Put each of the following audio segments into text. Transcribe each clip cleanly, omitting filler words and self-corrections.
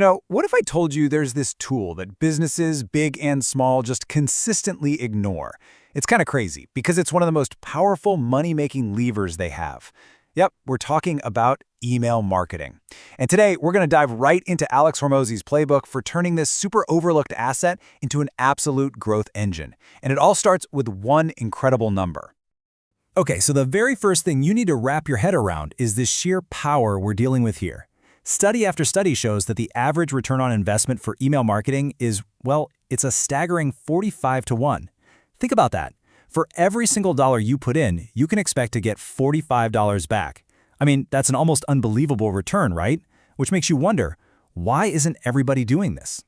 What if I told you there's this tool that businesses, big and small, just consistently ignore? It's kind of crazy because it's one of the most powerful money-making levers they have. Yep, we're talking about email marketing. And today, we're going to dive right into Alex Hormozi's playbook for turning this super overlooked asset into an absolute growth engine. And it all starts with one incredible number. Okay, so the very first thing you need to wrap your head around is this sheer power we're dealing with here. Study after study shows that the average return on investment for email marketing is, well, it's a staggering 45 to 1. Think about that. For every single dollar you put in, you can expect to get $45 back. I mean, that's an almost unbelievable return, right? Which makes you wonder, why isn't everybody doing this?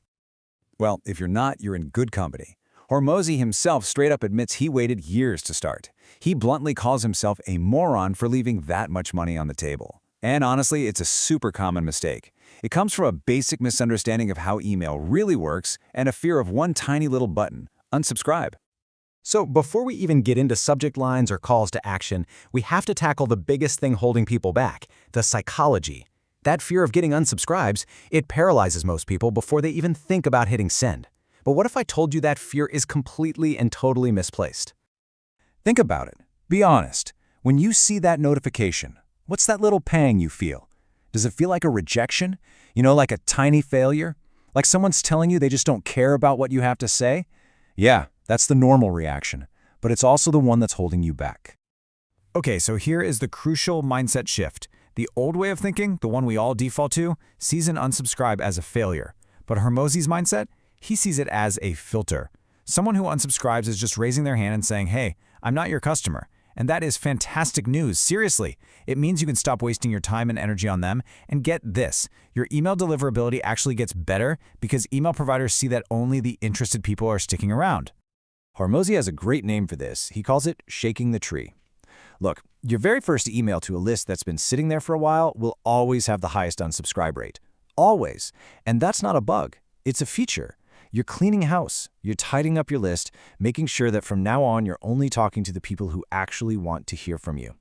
Well, if you're not, you're in good company. Hormozi himself straight up admits he waited years to start. He bluntly calls himself a moron for leaving that much money on the table. And honestly, it's a super common mistake. It comes from a basic misunderstanding of how email really works and a fear of one tiny little button, unsubscribe. So before we even get into subject lines or calls to action, we have to tackle the biggest thing holding people back, the psychology. That fear of getting unsubscribes, it paralyzes most people before they even think about hitting send. But what if I told you that fear is completely and totally misplaced? Think about it. Be honest. When you see that notification, what's that little pang you feel? Does it feel like a rejection? Like a tiny failure? Like someone's telling you they just don't care about what you have to say? Yeah, that's the normal reaction, but it's also the one that's holding you back. Okay, so here is the crucial mindset shift. The old way of thinking, the one we all default to, sees an unsubscribe as a failure. But Hormozi's mindset, he sees it as a filter. Someone who unsubscribes is just raising their hand and saying, hey, I'm not your customer. And that is fantastic news, seriously. It means you can stop wasting your time and energy on them. And get this, your email deliverability actually gets better because email providers see that only the interested people are sticking around. Hormozi has a great name for this. He calls it shaking the tree. Look, your very first email to a list that's been sitting there for a while will always have the highest unsubscribe rate. Always. And that's not a bug. It's a feature. You're cleaning house. You're tidying up your list, making sure that from now on you're only talking to the people who actually want to hear from you.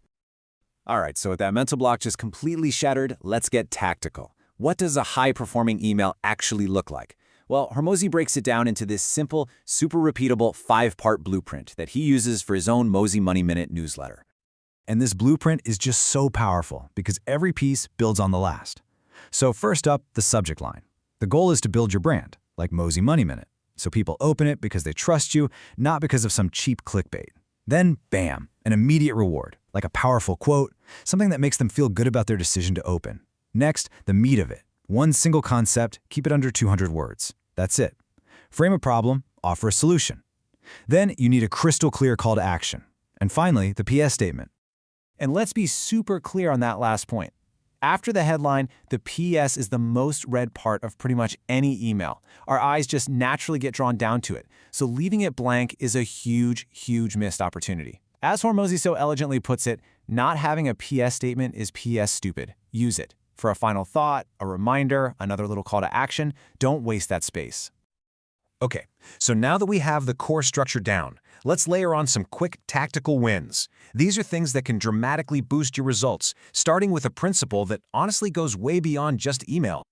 All right, so with that mental block just completely shattered, let's get tactical. What does a high-performing email actually look like? Well, Hormozi breaks it down into this simple, super repeatable 5-part blueprint that he uses for his own Mozi Money Minute newsletter. And this blueprint is just so powerful because every piece builds on the last. So first up, the subject line. The goal is to build your brand, like Mozi Money Minute, so people open it because they trust you, not because of some cheap clickbait. Then, bam, an immediate reward, like a powerful quote, something that makes them feel good about their decision to open. Next, the meat of it. One single concept, keep it under 200 words. That's it. Frame a problem, offer a solution. Then you need a crystal clear call to action. And finally, the PS statement. And let's be super clear on that last point. After the headline, the PS is the most read part of pretty much any email. Our eyes just naturally get drawn down to it. So leaving it blank is a huge, huge missed opportunity. As Hormozi so elegantly puts it, not having a PS statement is PS stupid. Use it. For a final thought, a reminder, another little call to action, don't waste that space. Okay, so now that we have the core structure down, let's layer on some quick tactical wins. These are things that can dramatically boost your results, starting with a principle that honestly goes way beyond just email.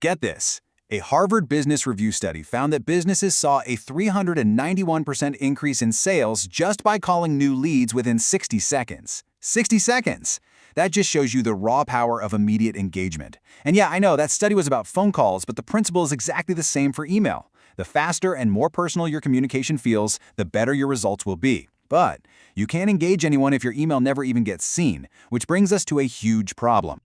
Get this. A Harvard Business Review study found that businesses saw a 391% increase in sales just by calling new leads within 60 seconds. 60 seconds! That just shows you the raw power of immediate engagement. And yeah, I know that study was about phone calls, but the principle is exactly the same for email. The faster and more personal your communication feels, the better your results will be. But you can't engage anyone if your email never even gets seen, which brings us to a huge problem.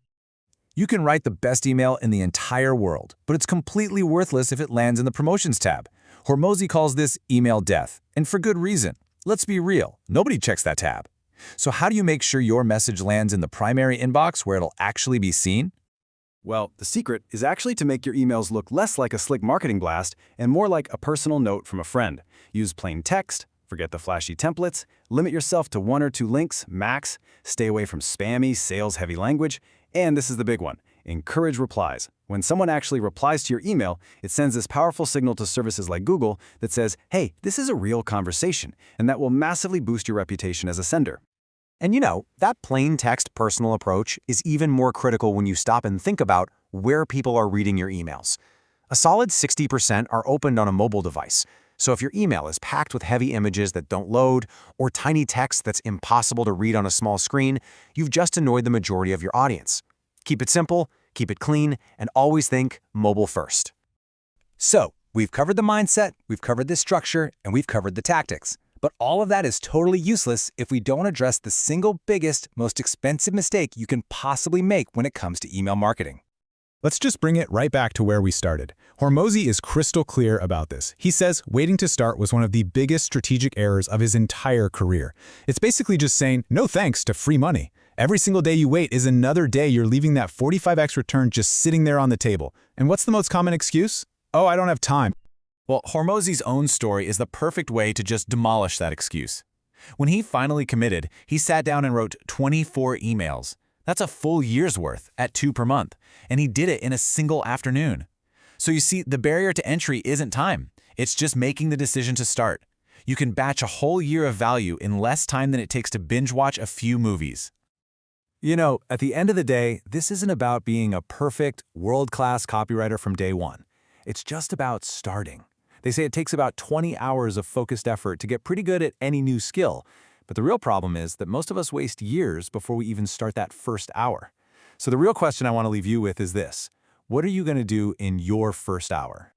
You can write the best email in the entire world, but it's completely worthless if it lands in the promotions tab. Hormozi calls this email death, and for good reason. Let's be real, nobody checks that tab. So how do you make sure your message lands in the primary inbox where it'll actually be seen? Well, the secret is actually to make your emails look less like a slick marketing blast and more like a personal note from a friend. Use plain text, forget the flashy templates, limit yourself to 1 or 2 links, max, stay away from spammy, sales-heavy language, and this is the big one, encourage replies. When someone actually replies to your email, it sends this powerful signal to services like Google that says, hey, this is a real conversation, and that will massively boost your reputation as a sender. And that plain text personal approach is even more critical when you stop and think about where people are reading your emails. A solid 60% are opened on a mobile device. So if your email is packed with heavy images that don't load or tiny text that's impossible to read on a small screen, you've just annoyed the majority of your audience. Keep it simple, keep it clean, and always think mobile first. So, we've covered the mindset, we've covered the structure, and we've covered the tactics. But all of that is totally useless if we don't address the single biggest, most expensive mistake you can possibly make when it comes to email marketing. Let's just bring it right back to where we started. Hormozi is crystal clear about this. He says waiting to start was one of the biggest strategic errors of his entire career. It's basically just saying no thanks to free money. Every single day you wait is another day you're leaving that 45x return just sitting there on the table. And what's the most common excuse? Oh, I don't have time. Well, Hormozi's own story is the perfect way to just demolish that excuse. When he finally committed, he sat down and wrote 24 emails. That's a full year's worth at 2 per month, and he did it in a single afternoon. So you see, the barrier to entry isn't time. It's just making the decision to start. You can batch a whole year of value in less time than it takes to binge watch a few movies. You know, at the end of the day, this isn't about being a perfect, world-class copywriter from day one. It's just about starting. They say it takes about 20 hours of focused effort to get pretty good at any new skill. But the real problem is that most of us waste years before we even start that first hour. So the real question I want to leave you with is this: what are you going to do in your first hour?